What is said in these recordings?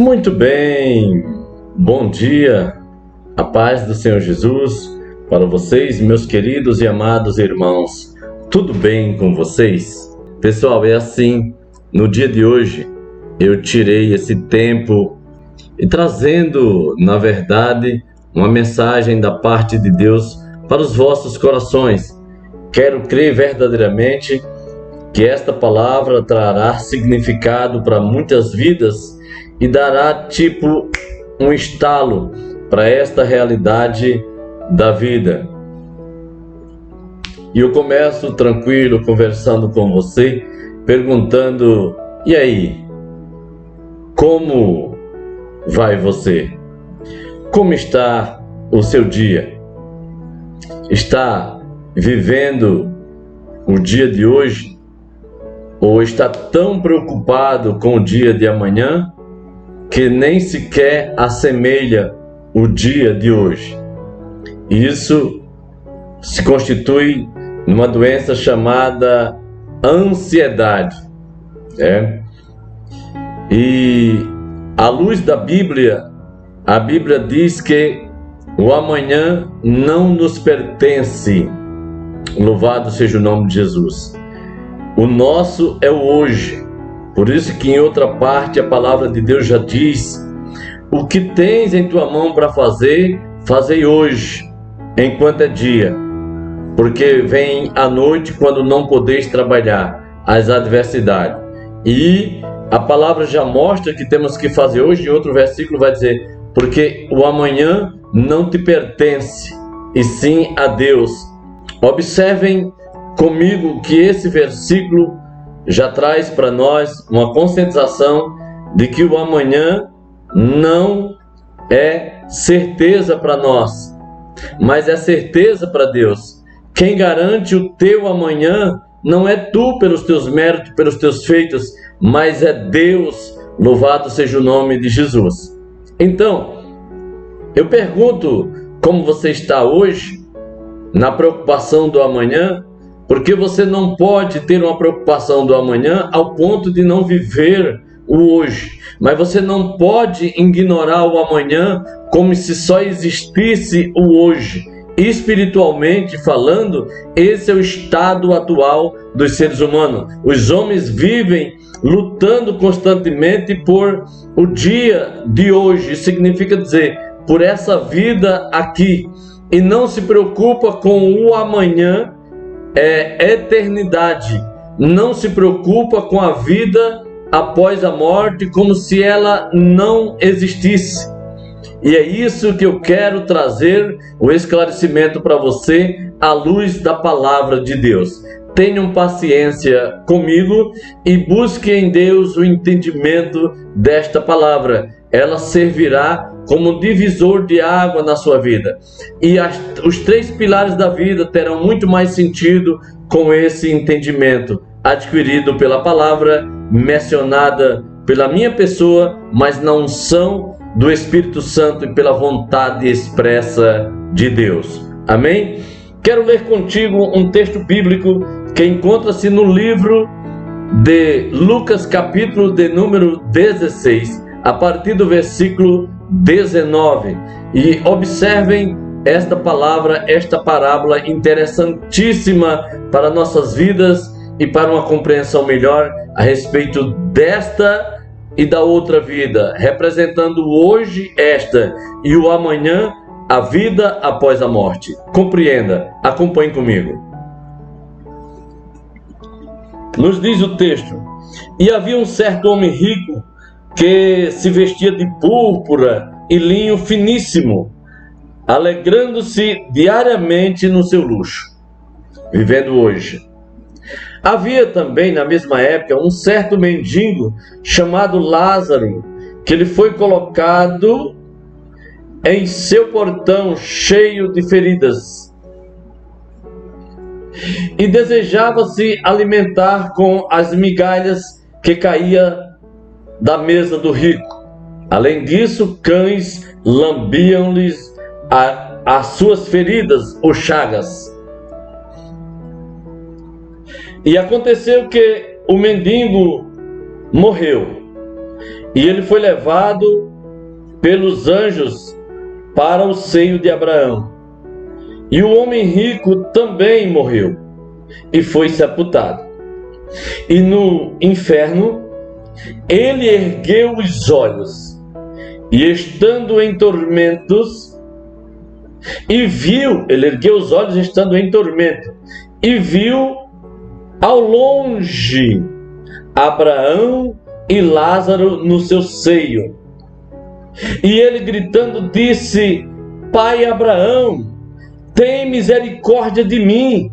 Muito bem, bom dia, a paz do Senhor Jesus para vocês, meus queridos e amados irmãos. Tudo bem com vocês? Pessoal, é assim, no dia de hoje eu tirei esse tempo e trazendo, na verdade, uma mensagem da parte de Deus para os vossos corações. Quero crer verdadeiramente que esta palavra trará significado para muitas vidas e dará tipo um estalo para esta realidade da vida. E eu começo tranquilo, conversando com você, perguntando: e aí? Como vai você? Como está o seu dia? Está vivendo o dia de hoje? Ou está tão preocupado com o dia de amanhã que nem sequer assemelha o dia de hoje? Isso se constitui numa doença chamada ansiedade. E à luz da Bíblia, a Bíblia diz que o amanhã não nos pertence. Louvado seja o nome de Jesus. O nosso é o hoje. Por isso que em outra parte a palavra de Deus já diz: o que tens em tua mão para fazer, fazei hoje, enquanto é dia. Porque vem a noite quando não podeis trabalhar, as adversidades. E a palavra já mostra que temos que fazer hoje. Em outro versículo vai dizer: porque o amanhã não te pertence, e sim a Deus. Observem comigo que esse versículo já traz para nós uma conscientização de que o amanhã não é certeza para nós, mas é certeza para Deus. Quem garante o teu amanhã não é tu pelos teus méritos, pelos teus feitos, mas é Deus. Louvado seja o nome de Jesus. Então, eu pergunto: como você está hoje na preocupação do amanhã? Porque você não pode ter uma preocupação do amanhã ao ponto de não viver o hoje. Mas você não pode ignorar o amanhã como se só existisse o hoje. Espiritualmente falando, esse é o estado atual dos seres humanos. Os homens vivem lutando constantemente por o dia de hoje. Isso significa dizer, por essa vida aqui. E não se preocupa com o amanhã, eternidade. Não se preocupa com a vida após a morte, como se ela não existisse. E é isso que eu quero trazer o esclarecimento para você à luz da palavra de Deus. Tenham paciência comigo e busque em Deus o entendimento desta palavra. Ela servirá como um divisor de água na sua vida. E os três pilares da vida terão muito mais sentido com esse entendimento adquirido pela palavra, mencionada pela minha pessoa, mas na unção do Espírito Santo e pela vontade expressa de Deus. Amém? Quero ler contigo um texto bíblico que encontra-se no livro de Lucas, capítulo de número 16, a partir do versículo 19. E observem esta palavra, esta parábola interessantíssima para nossas vidas e para uma compreensão melhor a respeito desta e da outra vida, representando hoje esta e o amanhã, a vida após a morte. Compreenda, acompanhe comigo. Nos diz o texto: e havia um certo homem rico que se vestia de púrpura e linho finíssimo, alegrando-se diariamente no seu luxo, vivendo hoje. Havia também na mesma época um certo mendigo chamado Lázaro, que lhe foi colocado em seu portão cheio de feridas, e desejava se alimentar com as migalhas que caía da mesa do rico. Além disso, cães lambiam-lhes as suas feridas ou chagas. E aconteceu que o mendigo morreu e ele foi levado pelos anjos para o seio de Abraão. E o homem rico também morreu e foi sepultado. E no inferno ele ergueu os olhos, e estando em tormentos, ele ergueu os olhos estando em tormento, e viu ao longe Abraão e Lázaro no seu seio. E ele gritando disse: Pai Abraão, tem misericórdia de mim,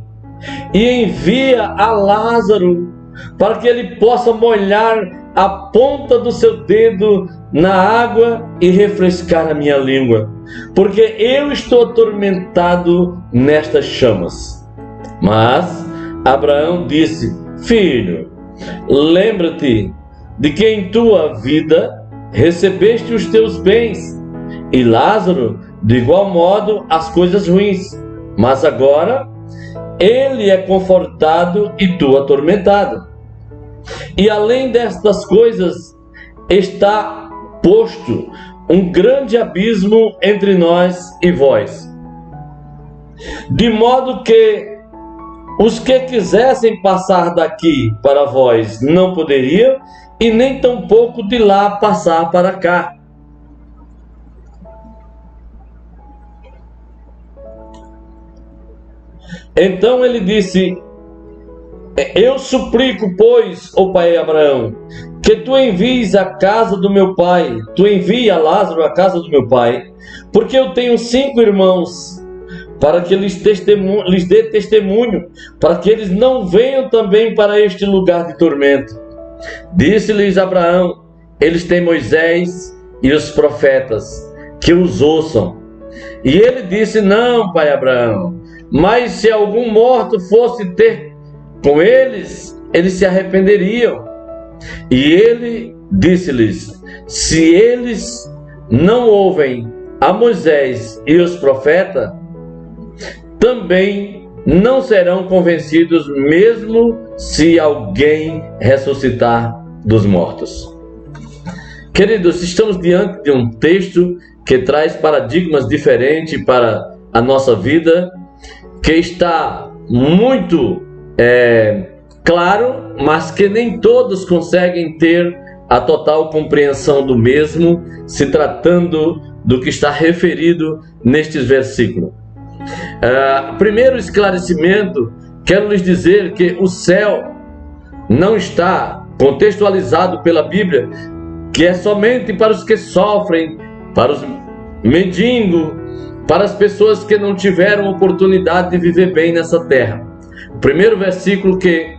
e envia a Lázaro para que ele possa molhar a ponta do seu dedo na água e refrescar a minha língua, porque eu estou atormentado nestas chamas. Mas Abraão disse: Filho, lembra-te de que em tua vida recebeste os teus bens, e Lázaro, de igual modo, as coisas ruins. Mas agora ele é confortado e tu atormentado. E além destas coisas, está posto um grande abismo entre nós e vós, de modo que os que quisessem passar daqui para vós não poderiam, e nem tampouco de lá passar para cá. Então ele disse: Eu suplico, pois, ó pai Abraão, que tu envies a casa do meu pai, tu envie a Lázaro à casa do meu pai, porque eu tenho 5 irmãos, para que lhes dê testemunho, para que eles não venham também para este lugar de tormento. Disse-lhes Abraão: Eles têm Moisés e os profetas, que os ouçam. E ele disse: Não, pai Abraão, mas se algum morto fosse ter com eles, eles se arrependeriam. E ele disse-lhes: Se eles não ouvem a Moisés e os profetas, também não serão convencidos, mesmo se alguém ressuscitar dos mortos. Queridos, estamos diante de um texto que traz paradigmas diferentes para a nossa vida, que está muito claro, mas que nem todos conseguem ter a total compreensão do mesmo, se tratando do que está referido nestes versículos. Primeiro esclarecimento, quero lhes dizer que o céu não está contextualizado pela Bíblia, que é somente para os que sofrem, para os mendigos, para as pessoas que não tiveram oportunidade de viver bem nessa terra. O primeiro versículo que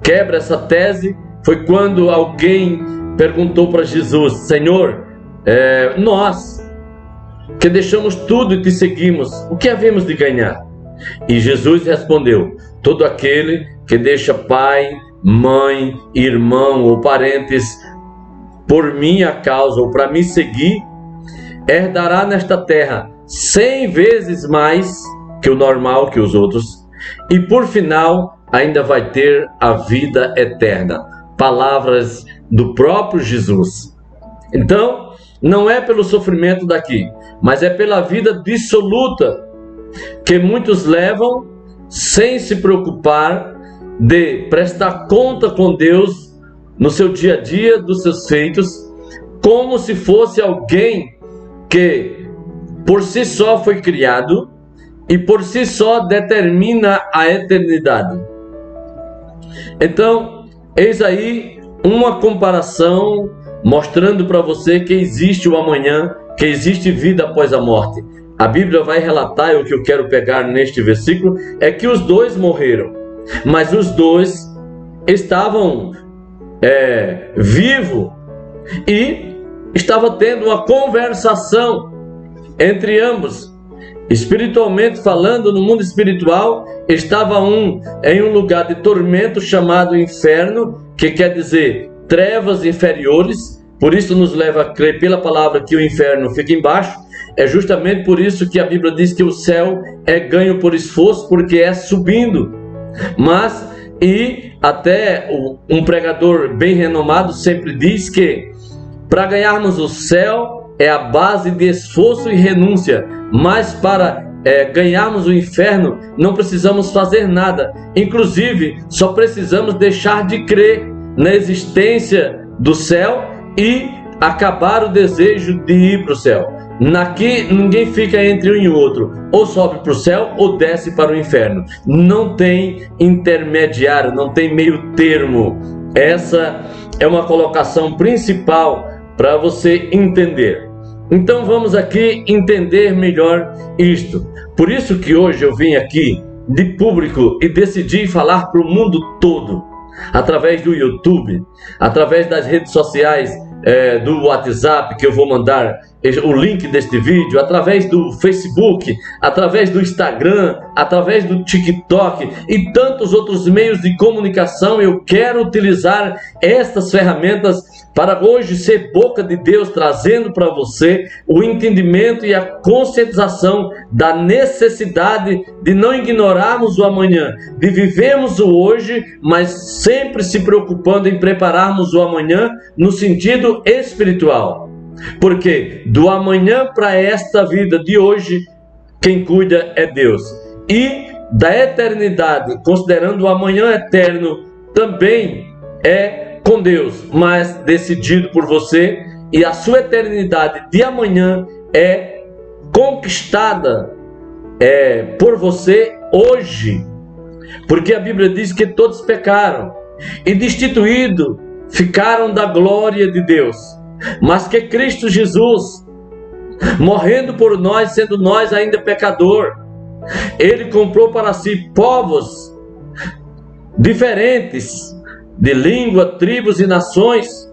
quebra essa tese foi quando alguém perguntou para Jesus: Senhor, nós que deixamos tudo e te seguimos, o que havemos de ganhar? E Jesus respondeu: todo aquele que deixa pai, mãe, irmão ou parentes por minha causa ou para me seguir, herdará nesta terra 100 vezes mais que o normal, que os outros, e por final ainda vai ter a vida eterna. Palavras do próprio Jesus. Então, não é pelo sofrimento daqui, mas é pela vida dissoluta que muitos levam sem se preocupar de prestar conta com Deus no seu dia a dia, dos seus feitos, como se fosse alguém que por si só foi criado e por si só determina a eternidade. Então, eis aí uma comparação mostrando para você que existe o amanhã, que existe vida após a morte. A Bíblia vai relatar, e o que eu quero pegar neste versículo é que os dois morreram, mas os dois estavam vivos e estava tendo uma conversação entre ambos. Espiritualmente falando, no mundo espiritual, estava um em um lugar de tormento chamado inferno, que quer dizer trevas inferiores. Por isso nos leva a crer pela palavra que o inferno fica embaixo. É justamente por isso que a Bíblia diz que o céu é ganho por esforço, porque é subindo. Mas, e até um pregador bem renomado sempre diz que Para ganharmos o céu é a base de esforço e renúncia, mas para ganharmos o inferno não precisamos fazer nada. Inclusive, só precisamos deixar de crer na existência do céu e acabar o desejo de ir para o céu. Aqui ninguém fica entre um e outro, ou sobe para o céu ou desce para o inferno. Não tem intermediário, não tem meio termo. Essa é uma colocação principal para você entender. Então vamos aqui entender melhor isto. Por isso que hoje eu vim aqui de público e decidi falar para o mundo todo, através do YouTube, através das redes sociais, do WhatsApp, que eu vou mandar o link deste vídeo, através do Facebook, através do Instagram, através do TikTok e tantos outros meios de comunicação. Eu quero utilizar estas ferramentas para hoje ser boca de Deus, trazendo para você o entendimento e a conscientização da necessidade de não ignorarmos o amanhã, de vivermos o hoje, mas sempre se preocupando em prepararmos o amanhã no sentido espiritual. Porque do amanhã para esta vida de hoje, quem cuida é Deus. E da eternidade, considerando o amanhã eterno, também é com Deus, mas decidido por você, e a sua eternidade de amanhã é conquistada por você hoje. Porque a Bíblia diz que todos pecaram e destituídos ficaram da glória de Deus, mas que Cristo Jesus, morrendo por nós, sendo nós ainda pecador, Ele comprou para si povos diferentes, de língua, tribos e nações.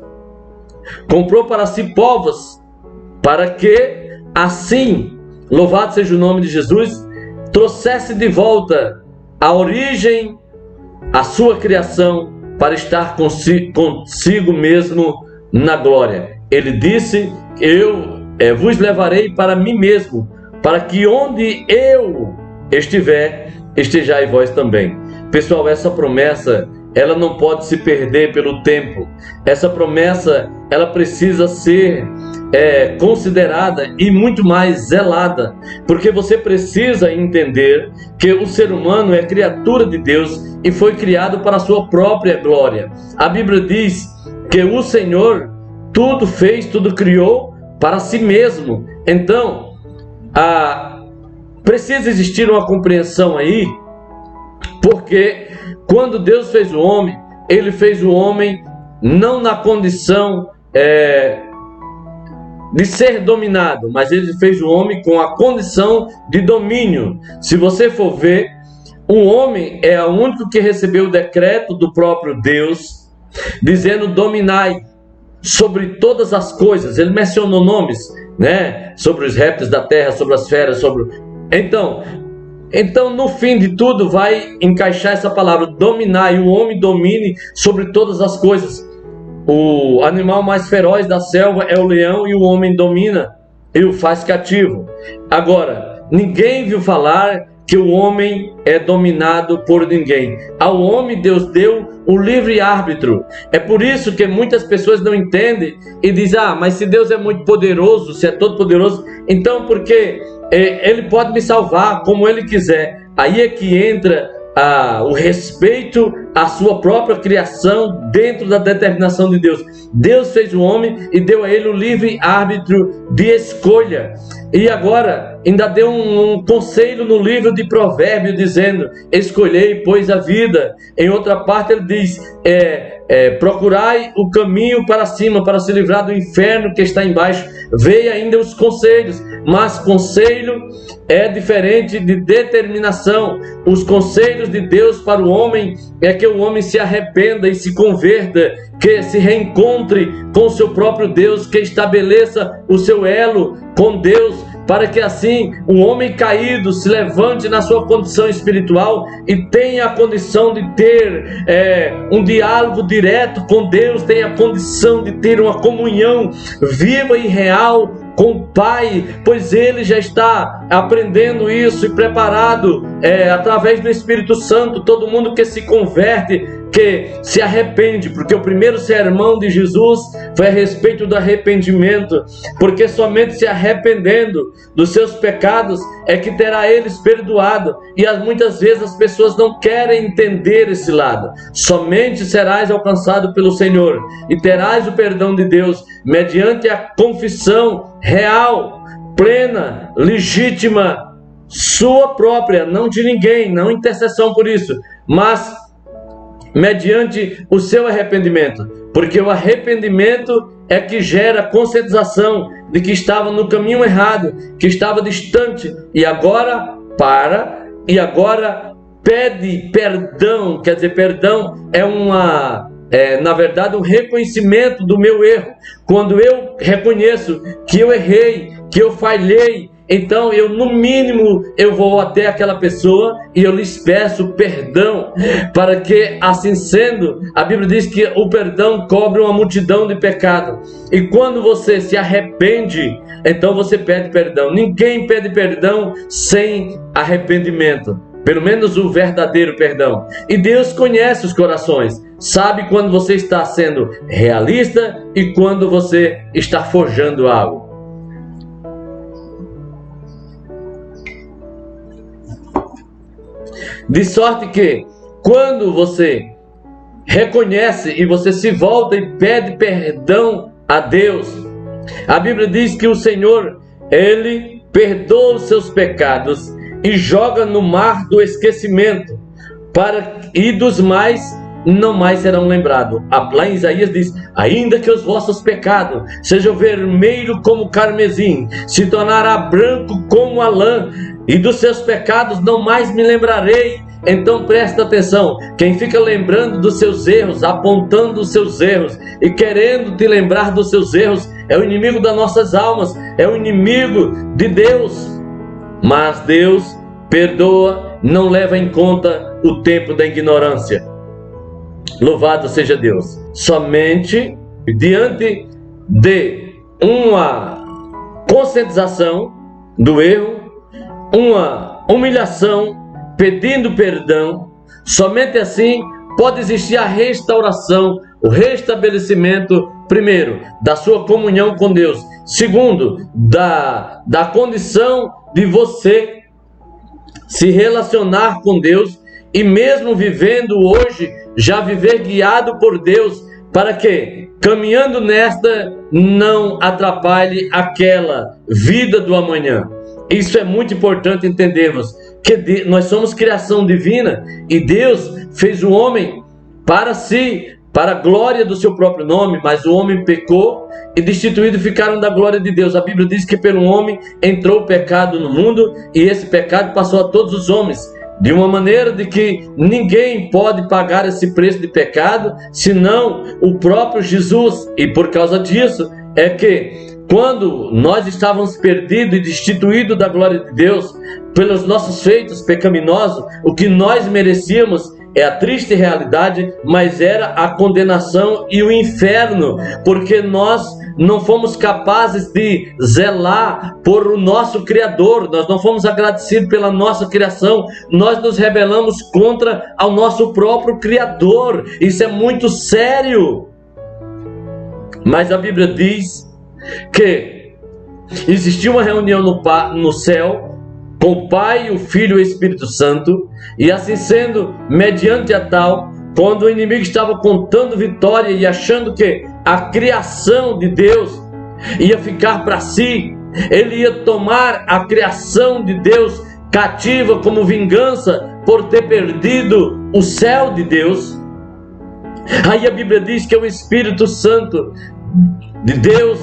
Comprou para si povos, para que assim, louvado seja o nome de Jesus, trouxesse de volta a origem, a sua criação, para estar consigo mesmo na glória. Ele disse: eu vos levarei para mim mesmo, para que onde eu estiver, estejai vós também. Pessoal, essa promessa, ela não pode se perder pelo tempo. Essa promessa, ela precisa ser considerada e muito mais zelada, porque você precisa entender que o ser humano é criatura de Deus e foi criado para a sua própria glória. A Bíblia diz que o Senhor tudo fez, tudo criou para si mesmo. Então, precisa existir uma compreensão aí, porque quando Deus fez o homem, Ele fez o homem não na condição de ser dominado, mas Ele fez o homem com a condição de domínio. Se você for ver, o homem é o único que recebeu o decreto do próprio Deus, dizendo: dominai sobre todas as coisas. Ele mencionou nomes, né? Sobre os répteis da terra, sobre as feras, Então, no fim de tudo, vai encaixar essa palavra, dominar, e o homem domine sobre todas as coisas. O animal mais feroz da selva é o leão, e o homem domina e o faz cativo. Agora, ninguém viu falar que o homem é dominado por ninguém. Ao homem Deus deu o livre-árbitro. É por isso que muitas pessoas não entendem e dizem: mas se Deus é muito poderoso, se é todo poderoso, então por que Ele pode me salvar como Ele quiser? Aí é que entra o respeito à sua própria criação dentro da determinação de Deus. Deus fez o homem e deu a ele o livre-árbitro de escolha. E agora ainda deu um conselho no livro de Provérbios, dizendo: escolhei, pois, a vida. Em outra parte ele diz: procurai o caminho para cima, para se livrar do inferno que está embaixo. Veio ainda os conselhos, mas conselho é diferente de determinação. Os conselhos de Deus para o homem é que o homem se arrependa e se converta, que se reencontre com o seu próprio Deus, que estabeleça o seu elo com Deus, para que assim o homem caído se levante na sua condição espiritual e tenha a condição de ter um diálogo direto com Deus, tenha a condição de ter uma comunhão viva e real com o Pai, pois ele já está aprendendo isso e preparado através do Espírito Santo. Todo mundo que se converte que se arrepende, porque o primeiro sermão de Jesus foi a respeito do arrependimento, porque somente se arrependendo dos seus pecados é que terá eles perdoado, e muitas vezes as pessoas não querem entender esse lado. Somente serás alcançado pelo Senhor e terás o perdão de Deus mediante a confissão real, plena, legítima, sua própria, não de ninguém, não intercessão por isso, mas mediante o seu arrependimento, porque o arrependimento é que gera conscientização de que estava no caminho errado, que estava distante, e agora pede perdão. Quer dizer, perdão na verdade, um reconhecimento do meu erro. Quando eu reconheço que eu errei, que eu falhei, então no mínimo eu vou até aquela pessoa e eu lhes peço perdão, para que, assim sendo, a Bíblia diz que o perdão cobre uma multidão de pecados. E quando você se arrepende, então você pede perdão. Ninguém pede perdão sem arrependimento, pelo menos o verdadeiro perdão. E Deus conhece os corações, sabe quando você está sendo realista e quando você está forjando algo. De sorte que, quando você reconhece e você se volta e pede perdão a Deus, a Bíblia diz que o Senhor, Ele perdoa os seus pecados e joga no mar do esquecimento, e dos mais não mais serão lembrados. Lá em Isaías diz: ainda que os vossos pecados sejam vermelhos como carmesim, se tornará branco como a lã, e dos seus pecados não mais me lembrarei. Então presta atenção, quem fica lembrando dos seus erros, apontando os seus erros e querendo te lembrar dos seus erros, é o inimigo das nossas almas, é o inimigo de Deus. Mas Deus perdoa, não leva em conta o tempo da ignorância. Louvado seja Deus. Somente diante de uma conscientização do erro, uma humilhação, pedindo perdão, somente assim pode existir a restauração, o restabelecimento, primeiro, da sua comunhão com Deus, segundo, da condição de você se relacionar com Deus, e mesmo vivendo hoje, já viver guiado por Deus, para que, caminhando nesta, não atrapalhe aquela vida do amanhã. Isso é muito importante entendermos, que nós somos criação divina, e Deus fez o homem para si, para a glória do seu próprio nome, mas o homem pecou e destituído ficaram da glória de Deus. A Bíblia diz que pelo homem entrou o pecado no mundo, e esse pecado passou a todos os homens, de uma maneira de que ninguém pode pagar esse preço de pecado, senão o próprio Jesus. E por causa disso é que, quando nós estávamos perdidos e destituídos da glória de Deus, pelos nossos feitos pecaminosos, o que nós merecíamos é a triste realidade, mas era a condenação e o inferno, porque nós não fomos capazes de zelar por o nosso Criador, nós não fomos agradecidos pela nossa criação, nós nos rebelamos contra ao nosso próprio Criador. Isso é muito sério. Mas a Bíblia diz que existia uma reunião no céu, com o Pai, o Filho e o Espírito Santo, e assim sendo, mediante a tal, quando o inimigo estava contando vitória e achando que a criação de Deus ia ficar para si, ele ia tomar a criação de Deus cativa como vingança por ter perdido o céu de Deus. Aí a Bíblia diz que é o Espírito Santo de Deus,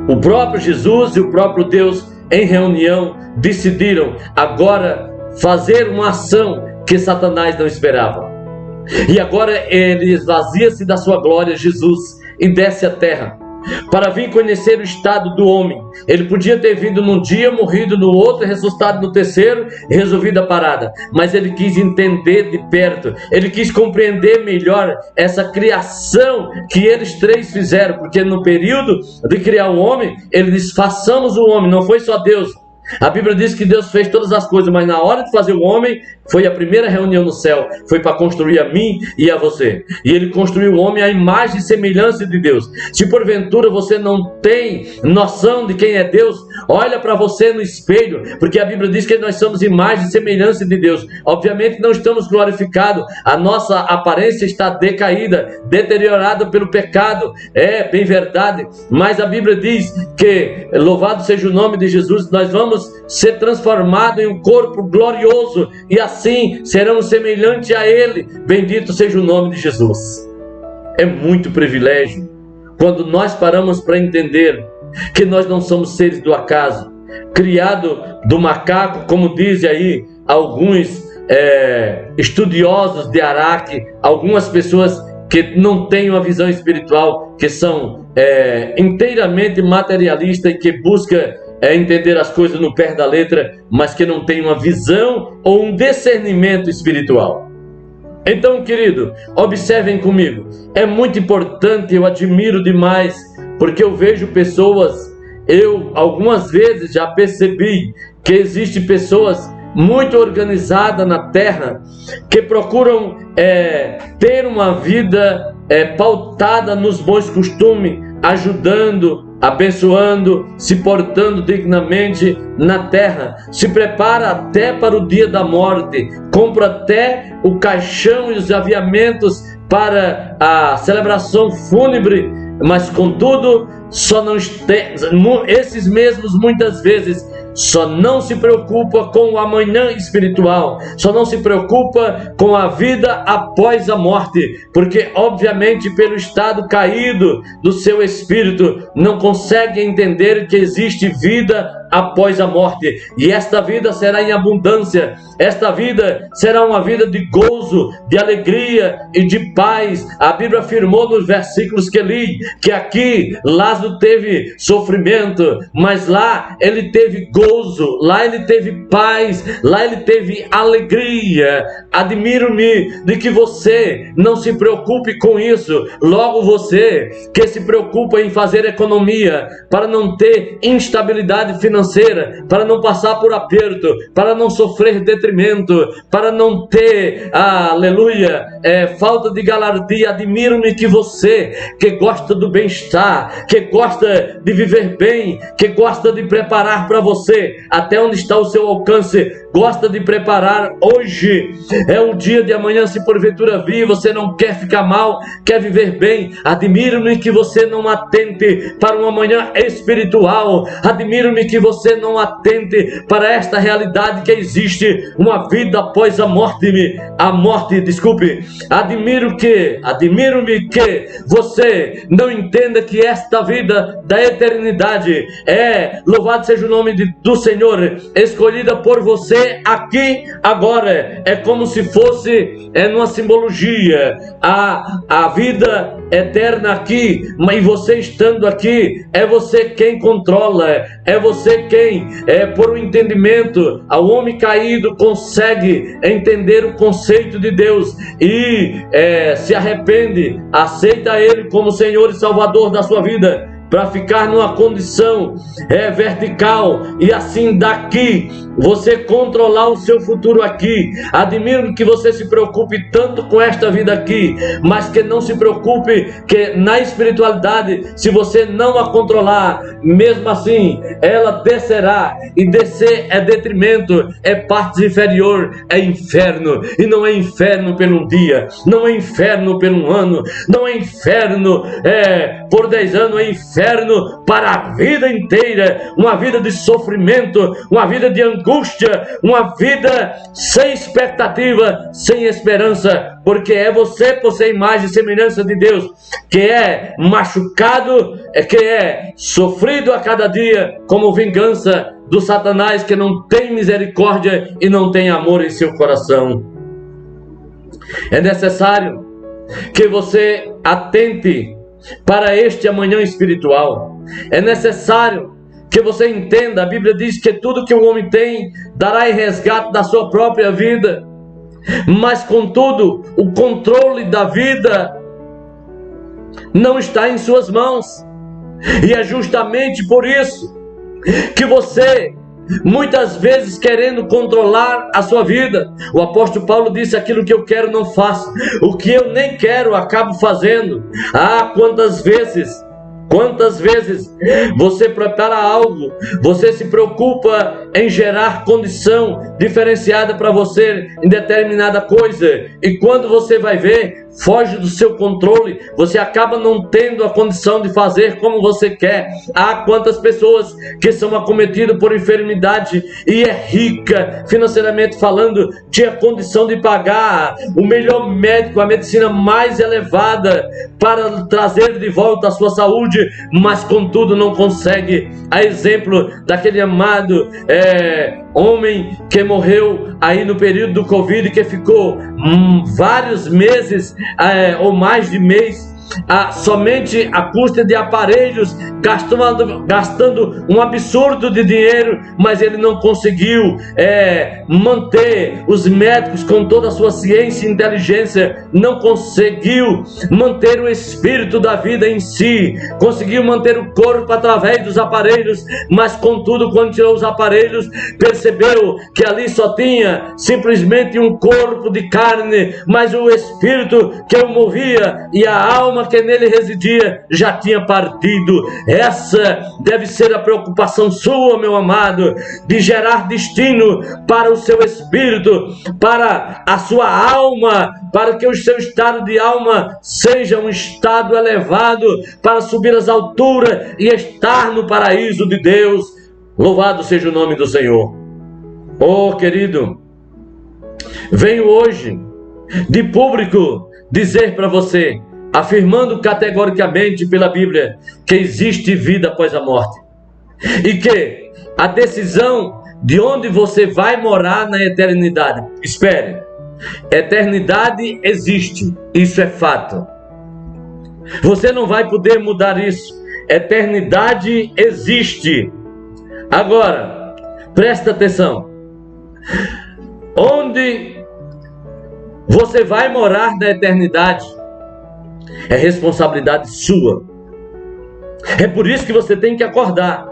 o próprio Jesus e o próprio Deus, em reunião, decidiram agora fazer uma ação que Satanás não esperava. E agora ele esvazia-se da sua glória, Jesus, e desce à terra, para vir conhecer o estado do homem. Ele podia ter vindo num dia, morrido no outro, ressuscitado no terceiro e resolvido a parada. Mas ele quis entender de perto, ele quis compreender melhor essa criação que eles três fizeram, porque no período de criar o homem, ele disse: façamos o homem. Não foi só Deus, A Bíblia diz que Deus fez todas as coisas, mas na hora de fazer o homem, foi a primeira reunião no céu, foi para construir a mim e a você. E Ele construiu o homem à imagem e semelhança de Deus. Se porventura você não tem noção de quem é Deus, olha para você no espelho, porque a Bíblia diz que nós somos imagem e semelhança de Deus. Obviamente não estamos glorificados, a nossa aparência está decaída, deteriorada pelo pecado, é bem verdade, mas a Bíblia diz que, louvado seja o nome de Jesus, nós vamos ser transformados em um corpo glorioso, e assim seremos semelhantes a Ele. Bendito seja o nome de Jesus. É muito privilégio quando nós paramos para entender que nós não somos seres do acaso, criado do macaco, como dizem aí alguns estudiosos de Araque, algumas pessoas que não têm uma visão espiritual, que são inteiramente materialistas e que buscam entender as coisas no pé da letra, mas que não têm uma visão ou um discernimento espiritual. Então, querido, observem comigo, é muito importante, eu admiro demais, porque eu vejo pessoas, eu algumas vezes já percebi que existem pessoas muito organizadas na terra, que procuram ter uma vida pautada nos bons costumes, ajudando, abençoando, se portando dignamente na terra, se prepara até para o dia da morte, compra até o caixão e os aviamentos para a celebração fúnebre, mas contudo, esses mesmos muitas vezes só não se preocupa com o amanhã espiritual, só não se preocupa com a vida após a morte, porque obviamente pelo estado caído do seu espírito não consegue entender que existe vida após a morte, e esta vida será em abundância, esta vida será uma vida de gozo, de alegria e de paz. A Bíblia afirmou nos versículos que li, que aqui Lázaro teve sofrimento, mas lá ele teve gozo, lá ele teve paz, lá ele teve alegria. Admiro-me de que você não se preocupe com isso, logo você que se preocupa em fazer economia, para não ter instabilidade financeira, para não passar por aperto, para não sofrer detrimento, para não ter, aleluia, falta de galardia. Admiro-me que você, que gosta do bem-estar, que gosta de viver bem, que gosta de preparar para você, até onde está o seu alcance, gosta de preparar hoje, é o dia de amanhã, se porventura vir, você não quer ficar mal, quer viver bem. Admiro-me que você não atente para um amanhã espiritual, admiro-me que você não atente para esta realidade que existe uma vida após a morte, admiro-me que você não entenda que esta vida da eternidade louvado seja o nome do Senhor, escolhida por você aqui, agora, é como se fosse numa simbologia, a vida eterna aqui, mas você estando aqui, é você quem controla, é você quem, por um entendimento, o homem caído consegue entender o conceito de Deus e se arrepende, aceita Ele como Senhor e Salvador da sua vida, para ficar numa condição vertical, e assim daqui você controlar o seu futuro aqui. Admiro que você se preocupe tanto com esta vida aqui, mas que não se preocupe que na espiritualidade, se você não a controlar, mesmo assim ela descerá, e descer é detrimento, é parte inferior, é inferno. E não é inferno por um dia, não é inferno por um ano, não é inferno por 10 anos, é inferno para a vida inteira, uma vida de sofrimento, uma vida de angústia, uma vida sem expectativa, sem esperança, porque é você, por ser imagem e semelhança de Deus, que é machucado, que é sofrido a cada dia como vingança do Satanás, que não tem misericórdia e não tem amor em seu coração. É necessário que você atente para este amanhã espiritual. É necessário que você entenda, a Bíblia diz que tudo que o homem tem dará em resgate da sua própria vida, mas contudo o controle da vida não está em suas mãos, e é justamente por isso que você muitas vezes querendo controlar a sua vida. O apóstolo Paulo disse: aquilo que eu quero não faço, o que eu nem quero acabo fazendo. Quantas vezes você prepara algo, você se preocupa em gerar condição diferenciada para você em determinada coisa, e quando você vai ver, foge do seu controle, você acaba não tendo a condição de fazer como você quer. Quantas pessoas que são acometidas por enfermidade e é rica financeiramente falando, tinha condição de pagar o melhor médico, a medicina mais elevada para trazer de volta a sua saúde, mas contudo não consegue. A exemplo daquele amado homem que morreu aí no período do Covid, que ficou vários meses ou mais de mês somente à custa de aparelhos, gastando um absurdo de dinheiro, mas ele não conseguiu manter os médicos com toda a sua ciência e inteligência, não conseguiu manter o espírito da vida em si, conseguiu manter o corpo através dos aparelhos, mas contudo, quando tirou os aparelhos, percebeu que ali só tinha simplesmente um corpo de carne, mas o espírito que o movia e a alma que nele residia já tinha partido. Essa deve ser a preocupação sua, meu amado, de gerar destino para o seu espírito, para a sua alma, para que o seu estado de alma seja um estado elevado, para subir às alturas e estar no paraíso de Deus. Louvado seja o nome do Senhor. Querido, venho hoje de público dizer para você, afirmando categoricamente pela Bíblia, que existe vida após a morte, e que a decisão de onde você vai morar na eternidade, espere, eternidade existe, isso é fato, você não vai poder mudar isso, eternidade existe. Agora, presta atenção, onde você vai morar na eternidade é responsabilidade sua. É por isso que você tem que acordar,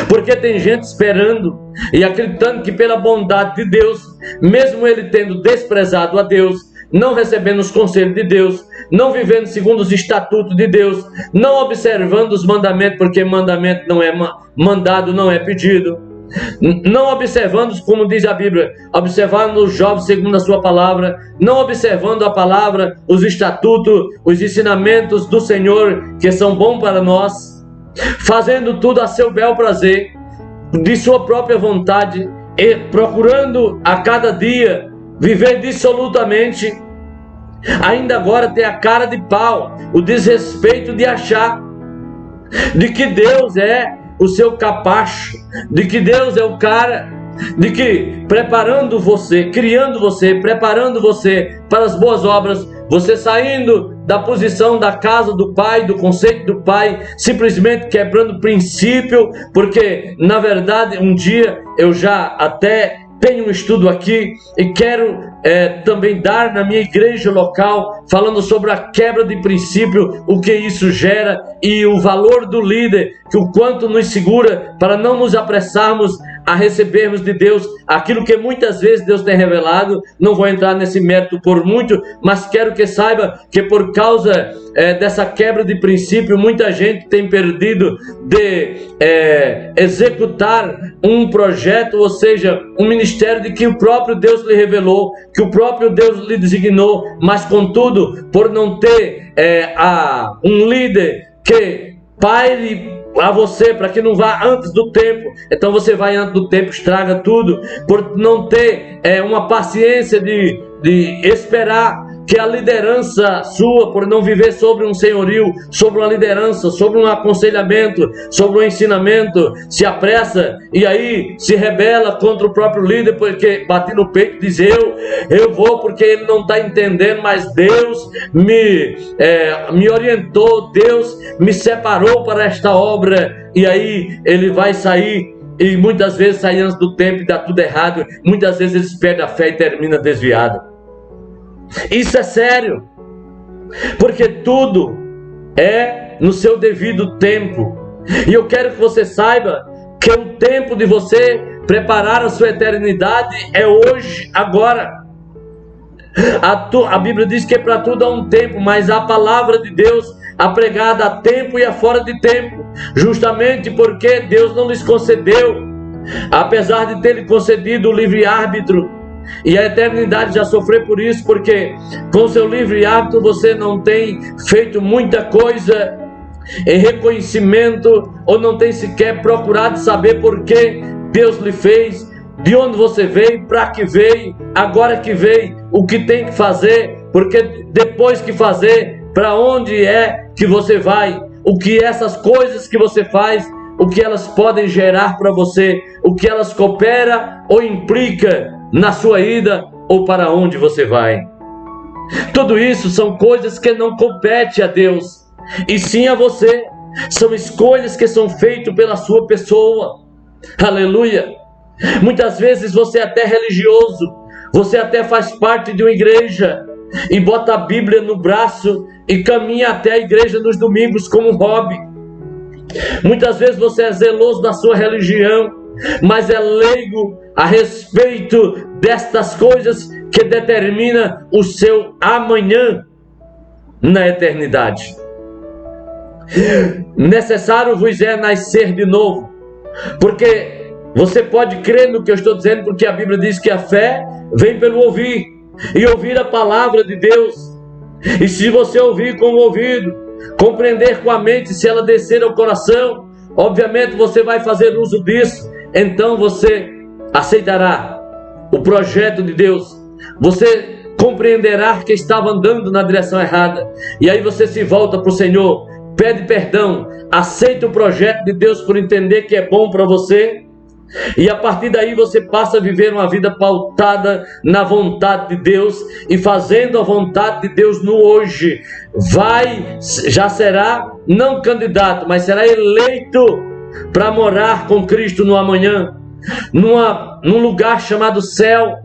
porque tem gente esperando e acreditando que pela bondade de Deus, mesmo ele tendo desprezado a Deus, não recebendo os conselhos de Deus, não vivendo segundo os estatutos de Deus, não observando os mandamentos, porque mandamento não é mandado, não é pedido, não observando, como diz a Bíblia, observando os jovens segundo a sua palavra, não observando a palavra, os estatutos, os ensinamentos do Senhor, que são bons para nós, fazendo tudo a seu bel prazer, de sua própria vontade, e procurando a cada dia viver dissolutamente, ainda agora ter a cara de pau, o desrespeito de achar de que Deus é o seu capacho, de que Deus é o cara, de que preparando você, criando você, preparando você para as boas obras, você saindo da posição da casa do Pai, do conceito do Pai, simplesmente quebrando princípio, porque na verdade um dia eu já até tenho um estudo aqui e quero também dar na minha igreja local, falando sobre a quebra de princípio, o que isso gera e o valor do líder, que o quanto nos segura para não nos apressarmos a recebermos de Deus aquilo que muitas vezes Deus tem revelado. Não vou entrar nesse mérito por muito, mas quero que saiba que por causa dessa quebra de princípio, muita gente tem perdido de executar um projeto, ou seja, um ministério de que o próprio Deus lhe revelou, que o próprio Deus lhe designou, mas contudo, por não ter um líder que paire a você, para que não vá antes do tempo, então você vai antes do tempo, estraga tudo, por não ter uma paciência de esperar que a liderança sua, por não viver sobre um senhorio, sobre uma liderança, sobre um aconselhamento, sobre um ensinamento, se apressa e aí se rebela contra o próprio líder, porque bate no peito e diz, eu vou porque ele não está entendendo, mas Deus me orientou, Deus me separou para esta obra, e aí ele vai sair, e muitas vezes sai antes do tempo e dá tudo errado, muitas vezes ele perde a fé e termina desviado. Isso é sério, porque tudo é no seu devido tempo, e eu quero que você saiba que o tempo de você preparar a sua eternidade é hoje, agora. A Bíblia diz que é para tudo há um tempo, mas a palavra de Deus a pregada a tempo e a fora de tempo, justamente porque Deus não lhes concedeu, apesar de ter lhe concedido o livre-árbitro, e a eternidade já sofreu por isso, porque com seu livre-árbitro você não tem feito muita coisa em reconhecimento, ou não tem sequer procurado saber por que Deus lhe fez, de onde você veio, para que veio, agora que veio, o que tem que fazer, porque depois que fazer, para onde é que você vai, o que essas coisas que você faz, o que elas podem gerar para você, o que elas cooperam ou implica na sua ida ou para onde você vai. Tudo isso são coisas que não competem a Deus, e sim a você. São escolhas que são feitas pela sua pessoa. Aleluia! Muitas vezes você é até religioso, você até faz parte de uma igreja e bota a Bíblia no braço e caminha até a igreja nos domingos como um hobby. Muitas vezes você é zeloso da sua religião, mas é leigo a respeito destas coisas que determina o seu amanhã na eternidade. Necessário vos é nascer de novo, porque você pode crer no que eu estou dizendo, porque a Bíblia diz que a fé vem pelo ouvir, e ouvir a palavra de Deus. E se você ouvir com o ouvido, compreender com a mente, se ela descer ao coração, obviamente você vai fazer uso disso. Então você aceitará o projeto de Deus, você compreenderá que estava andando na direção errada, e aí você se volta para o Senhor, pede perdão, aceita o projeto de Deus por entender que é bom para você, e a partir daí você passa a viver uma vida pautada na vontade de Deus, e fazendo a vontade de Deus no hoje, já será não candidato, mas será eleito para morar com Cristo no amanhã, num lugar chamado céu,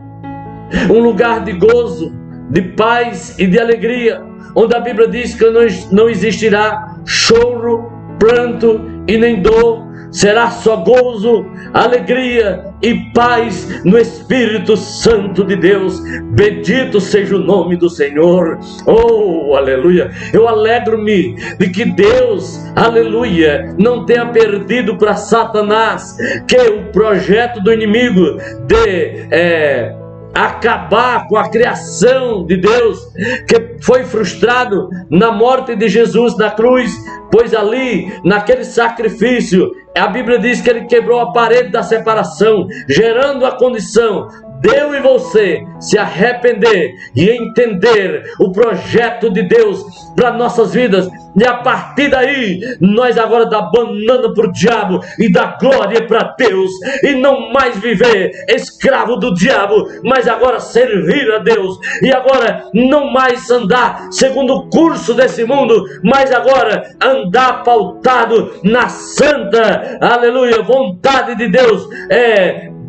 um lugar de gozo, de paz e de alegria, onde a Bíblia diz que não existirá choro, pranto e nem dor. Será só gozo, alegria e paz no Espírito Santo de Deus. Bendito seja o nome do Senhor. Oh, aleluia. Eu alegro-me de que Deus, aleluia, não tenha perdido para Satanás, que o projeto do inimigo de acabar com a criação de Deus, que foi frustrado na morte de Jesus na cruz, pois ali, naquele sacrifício, a Bíblia diz que ele quebrou a parede da separação, gerando a condição de eu e você se arrepender e entender o projeto de Deus para nossas vidas, e a partir daí nós agora dá banana para o diabo e dá glória para Deus, e não mais viver escravo do diabo, mas agora servir a Deus, e agora não mais andar segundo o curso desse mundo, mas agora andar pautado na santa, aleluia, vontade de Deus,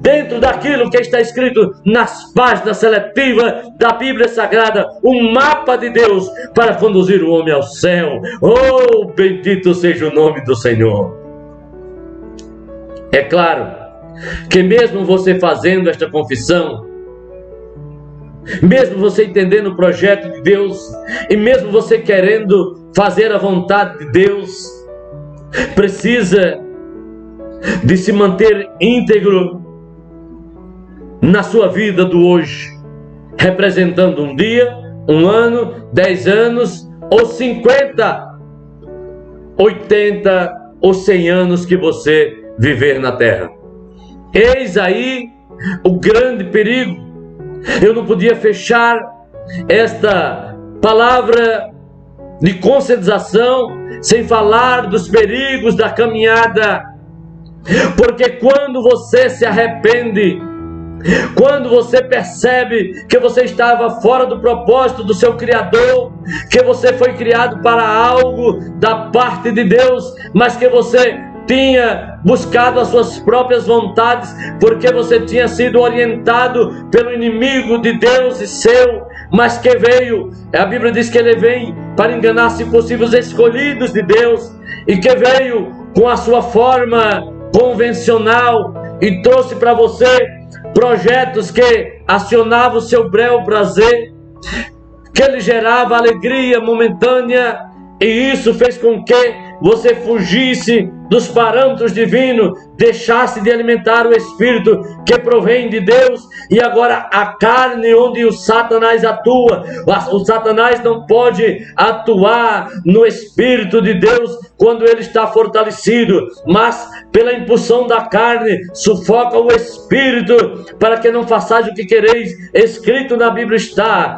dentro daquilo que está escrito nas páginas seletivas da Bíblia Sagrada, um mapa de Deus para conduzir o homem ao céu. Oh, bendito seja o nome do Senhor. É claro que mesmo você fazendo esta confissão, mesmo você entendendo o projeto de Deus, e mesmo você querendo fazer a vontade de Deus, precisa de se manter íntegro na sua vida do hoje, representando um dia, um ano, 10 anos, ou 50, 80 ou 100 anos que você viver na terra. Eis aí o grande perigo. Eu não podia fechar esta palavra de conscientização sem falar dos perigos da caminhada, porque quando você se arrepende, quando você percebe que você estava fora do propósito do seu Criador, que você foi criado para algo da parte de Deus, mas que você tinha buscado as suas próprias vontades, porque você tinha sido orientado pelo inimigo de Deus e seu, mas que veio, a Bíblia diz que ele vem para enganar, se possível, os escolhidos de Deus, e que veio com a sua forma convencional, e trouxe para você projetos que acionavam o seu bel prazer, que lhe gerava alegria momentânea, e isso fez com que você fugisse dos parâmetros divinos, deixasse de alimentar o Espírito que provém de Deus, e agora a carne onde o Satanás atua. O Satanás não pode atuar no Espírito de Deus quando ele está fortalecido, mas pela impulsão da carne sufoca o Espírito para que não façais o que quereis. Escrito na Bíblia está,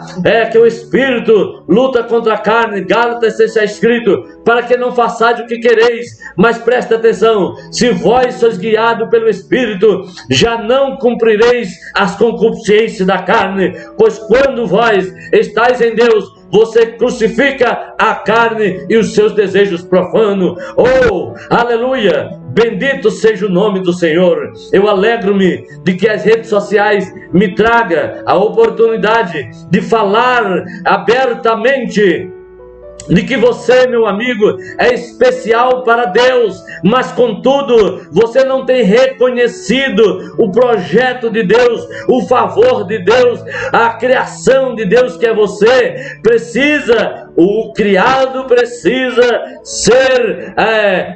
que o Espírito luta contra a carne. Gálatas está escrito, para que não façais o que quereis. Mas presta atenção, se vós sois guiados pelo Espírito, já não cumprireis as concupiscências da carne, pois quando vós estáis em Deus, você crucifica a carne e os seus desejos profanos. Oh, aleluia! Bendito seja o nome do Senhor. Eu alegro-me de que as redes sociais me tragam a oportunidade de falar abertamente de que você, meu amigo, é especial para Deus, mas contudo, você não tem reconhecido o projeto de Deus, o favor de Deus, a criação de Deus que é você. O criado precisa ser,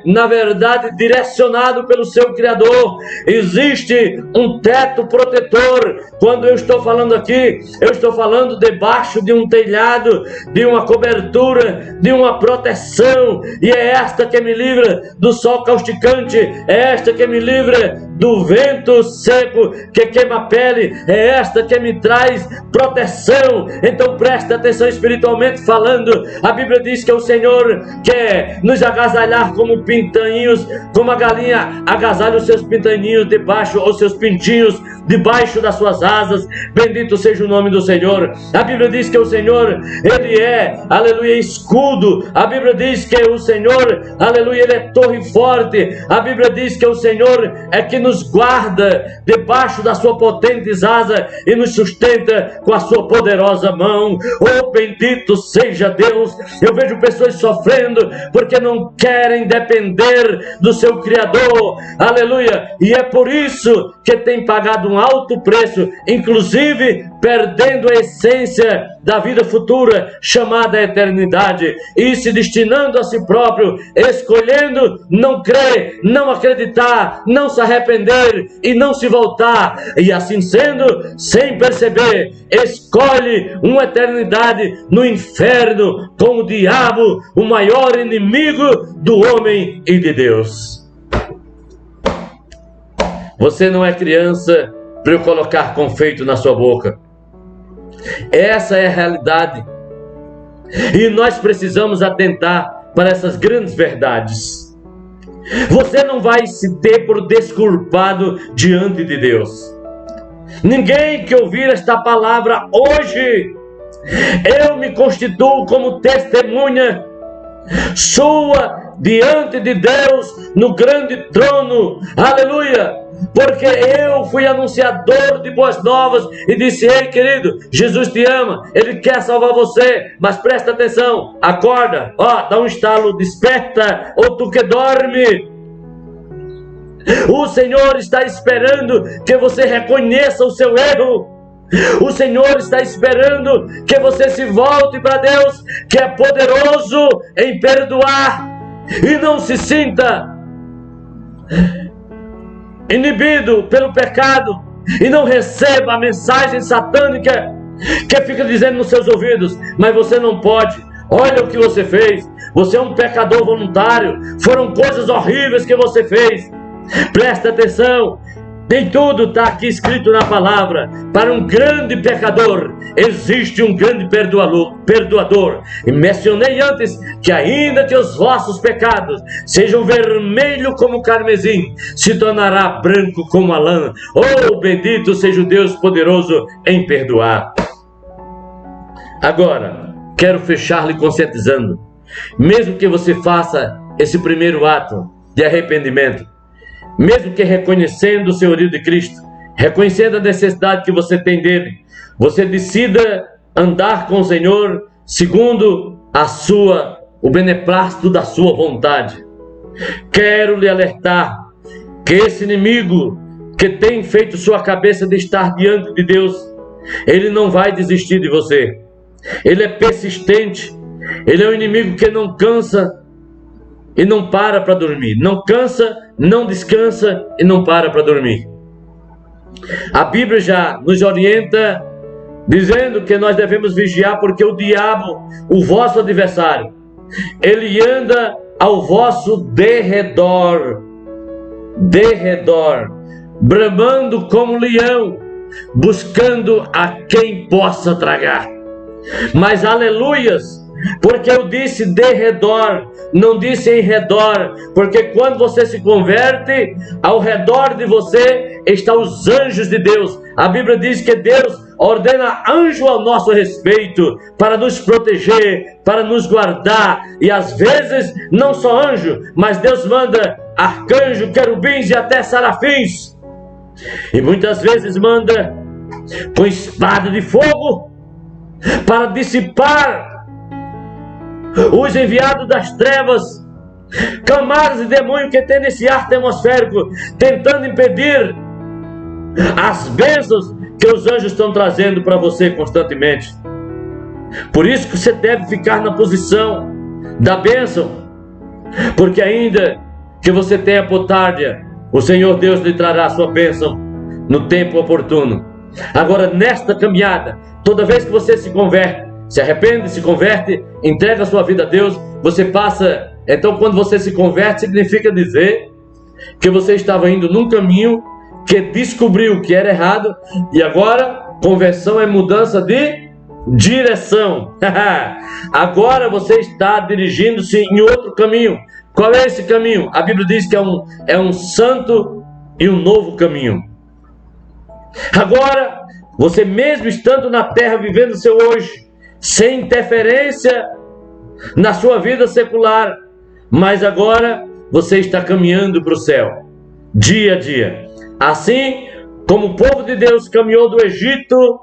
na verdade, direcionado pelo seu Criador. Existe um teto protetor. Quando eu estou falando aqui, eu estou falando debaixo de um telhado, de uma cobertura, de uma proteção, e é esta que me livra do sol causticante, é esta que me livra do vento seco que queima a pele, é esta que me traz proteção. Então presta atenção espiritualmente falando. A Bíblia diz que o Senhor quer nos agasalhar como pintainhos, como a galinha agasalha os seus pintainhos debaixo, ou seus pintinhos debaixo das suas asas. Bendito seja o nome do Senhor. A Bíblia diz que o Senhor, Ele é, aleluia, escudo. A Bíblia diz que o Senhor, aleluia, Ele é torre forte. A Bíblia diz que o Senhor é que nos guarda debaixo da sua potente asa e nos sustenta com a sua poderosa mão. Oh, bendito seja Deus. Eu vejo pessoas sofrendo porque não querem depender do seu Criador, aleluia, e é por isso que tem pagado um alto preço, inclusive perdendo a essência da vida futura, chamada eternidade, e se destinando a si próprio, escolhendo não crer, não acreditar, não se arrepender e não se voltar, e assim sendo, sem perceber, escolhe uma eternidade no inferno com o diabo, o maior inimigo do homem e de Deus. Você não é criança para eu colocar confeito na sua boca. Essa é a realidade. E nós precisamos atentar para essas grandes verdades. Você não vai se ter por desculpado diante de Deus. Ninguém que ouvir esta palavra hoje, eu me constituo como testemunha sua diante de Deus no grande trono, aleluia, porque eu fui anunciador de boas novas e disse: ei, querido, Jesus te ama, Ele quer salvar você, mas presta atenção, acorda, dá um estalo, desperta, ou tu que dorme. O Senhor está esperando que você reconheça o seu erro. O Senhor está esperando que você se volte para Deus, que é poderoso em perdoar, e não se sinta inibido pelo pecado, e não receba a mensagem satânica que fica dizendo nos seus ouvidos: mas você não pode, olha o que você fez, você é um pecador voluntário, foram coisas horríveis que você fez. Presta atenção, nem tudo está aqui escrito na palavra. Para um grande pecador existe um grande perdoador. E mencionei antes que ainda que os vossos pecados sejam vermelhos como o carmesim, se tornará branco como a lã. Oh, bendito seja o Deus poderoso em perdoar. Agora, quero fechar lhe conscientizando, mesmo que você faça esse primeiro ato de arrependimento, mesmo que reconhecendo o senhorio de Cristo, reconhecendo a necessidade que você tem dele, você decida andar com o Senhor segundo o beneplácito da sua vontade. Quero lhe alertar que esse inimigo que tem feito sua cabeça de estar diante de Deus, ele não vai desistir de você. Ele é persistente. Ele é um inimigo que não cansa e não para dormir. Não cansa, não descansa e não para dormir. A Bíblia já nos orienta dizendo que nós devemos vigiar, porque o diabo, o vosso adversário, ele anda ao vosso derredor, bramando como leão, buscando a quem possa tragar. Mas aleluias, porque eu disse derredor, não disse em redor, porque quando você se converte, ao redor de você estão os anjos de Deus. A Bíblia diz que Deus ordena anjo ao nosso respeito, para nos proteger, para nos guardar, e às vezes não só anjo, mas Deus manda arcanjo, querubins e até serafins, e muitas vezes manda com espada de fogo para dissipar os enviados das trevas, camadas de demônio que tem nesse ar atmosférico, tentando impedir as bênçãos que os anjos estão trazendo para você constantemente. Por isso que você deve ficar na posição da bênção, porque ainda que você tenha por tardia, o Senhor Deus lhe trará a sua bênção no tempo oportuno. Agora, nesta caminhada, toda vez que você se converte, se arrepende, se converte, entrega a sua vida a Deus, você passa. Então, quando você se converte, significa dizer que você estava indo num caminho que descobriu que era errado, e agora conversão é mudança de direção. Agora você está dirigindo-se em outro caminho. Qual é esse caminho? A Bíblia diz que é um santo e um novo caminho. Agora, você mesmo estando na terra, vivendo o seu hoje, sem interferência na sua vida secular, mas agora você está caminhando para o céu, dia a dia. Assim como o povo de Deus caminhou do Egito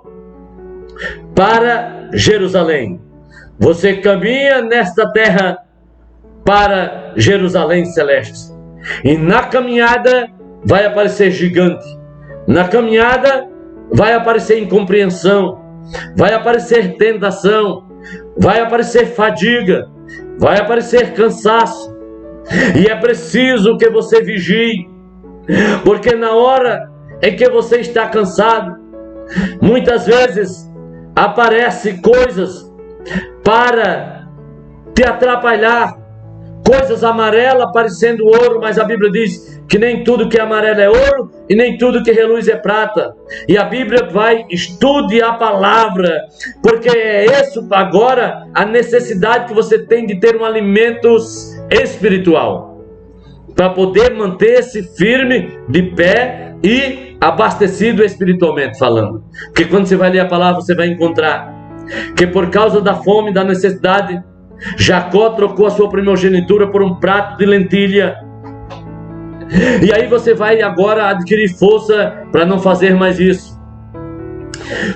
para Jerusalém, você caminha nesta terra para Jerusalém celeste. E na caminhada vai aparecer gigante, na caminhada vai aparecer incompreensão, vai aparecer tentação, vai aparecer fadiga, vai aparecer cansaço. E é preciso que você vigie, porque na hora em que você está cansado, muitas vezes aparecem coisas para te atrapalhar, coisas amarelas parecendo ouro, mas a Bíblia diz que nem tudo que é amarelo é ouro e nem tudo que reluz é prata. E a Bíblia vai, estude a palavra, porque é isso agora a necessidade que você tem de ter um alimento espiritual, para poder manter-se firme, de pé e abastecido espiritualmente falando. Porque quando você vai ler a palavra, você vai encontrar que por causa da fome, da necessidade, Jacó trocou a sua primogenitura por um prato de lentilha. E aí você vai agora adquirir força para não fazer mais isso.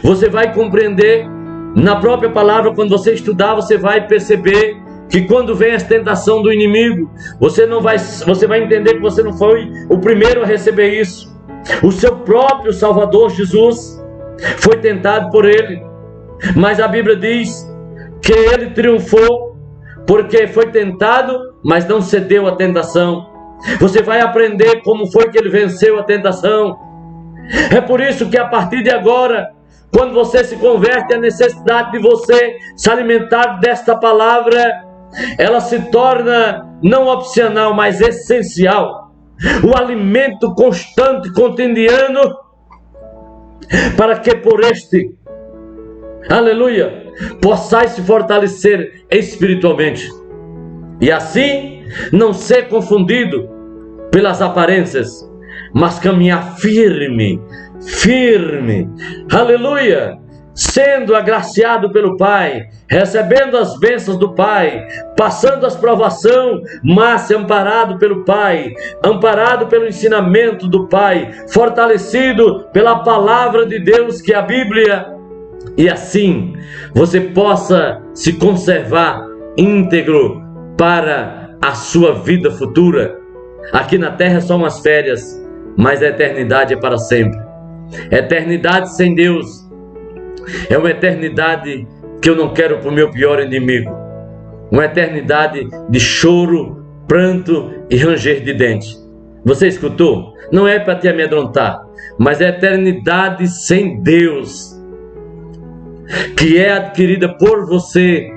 Você vai compreender na própria palavra, quando você estudar, você vai perceber que quando vem a tentação do inimigo, você vai entender que você não foi o primeiro a receber isso. O seu próprio Salvador Jesus foi tentado por ele, mas a Bíblia diz que ele triunfou, porque foi tentado, mas não cedeu à tentação. Você vai aprender como foi que ele venceu a tentação. É por isso que a partir de agora, quando você se converte, a necessidade de você se alimentar desta palavra, ela se torna não opcional, mas essencial. O alimento constante, cotidiano, para que por este, aleluia, possais se fortalecer espiritualmente. E assim, não ser confundido pelas aparências, mas caminhar firme, aleluia, sendo agraciado pelo Pai, recebendo as bênçãos do Pai, passando as provações, mas amparado pelo Pai, amparado pelo ensinamento do Pai, fortalecido pela palavra de Deus, que é a Bíblia, e assim você possa se conservar íntegro para a sua vida futura. Aqui na terra são as férias, mas a eternidade é para sempre. Eternidade sem Deus é uma eternidade que eu não quero para o meu pior inimigo. Uma eternidade de choro, pranto e ranger de dente. Você escutou? Não é para te amedrontar, mas é a eternidade sem Deus, que é adquirida por você.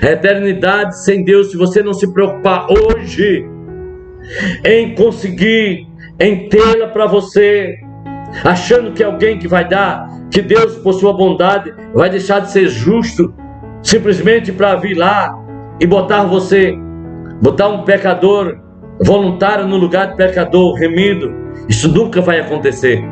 A eternidade sem Deus, se você não se preocupar hoje em conseguir, em tê-la para você, achando que alguém que vai dar, que Deus por sua bondade vai deixar de ser justo, simplesmente para vir lá e botar um pecador voluntário no lugar de pecador remido, isso nunca vai acontecer.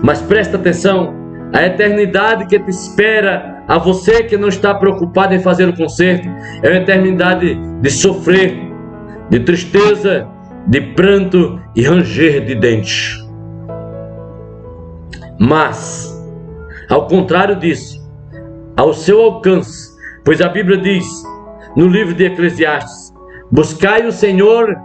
Mas presta atenção, a eternidade que te espera a você que não está preocupado em fazer o conserto, é uma eternidade de sofrer, de tristeza, de pranto e ranger de dentes. Mas, ao contrário disso, ao seu alcance, pois a Bíblia diz, no livro de Eclesiastes, buscai o Senhor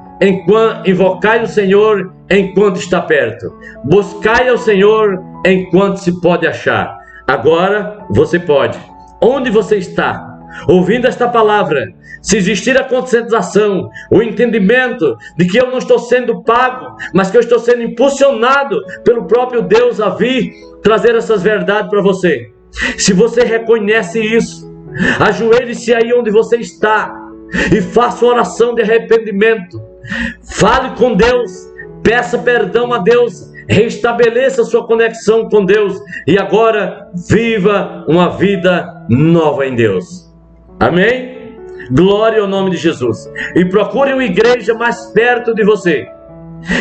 invocai o Senhor enquanto está perto. Buscai ao Senhor enquanto se pode achar. Agora você pode. Onde você está? Ouvindo esta palavra, se existir a conscientização, o entendimento de que eu não estou sendo pago, mas que eu estou sendo impulsionado pelo próprio Deus a vir trazer essas verdades para você. Se você reconhece isso, ajoelhe-se aí onde você está e faça uma oração de arrependimento. Fale com Deus, peça perdão a Deus, restabeleça sua conexão com Deus e agora viva uma vida nova em Deus. Amém? Glória ao nome de Jesus. E procure uma igreja mais perto de você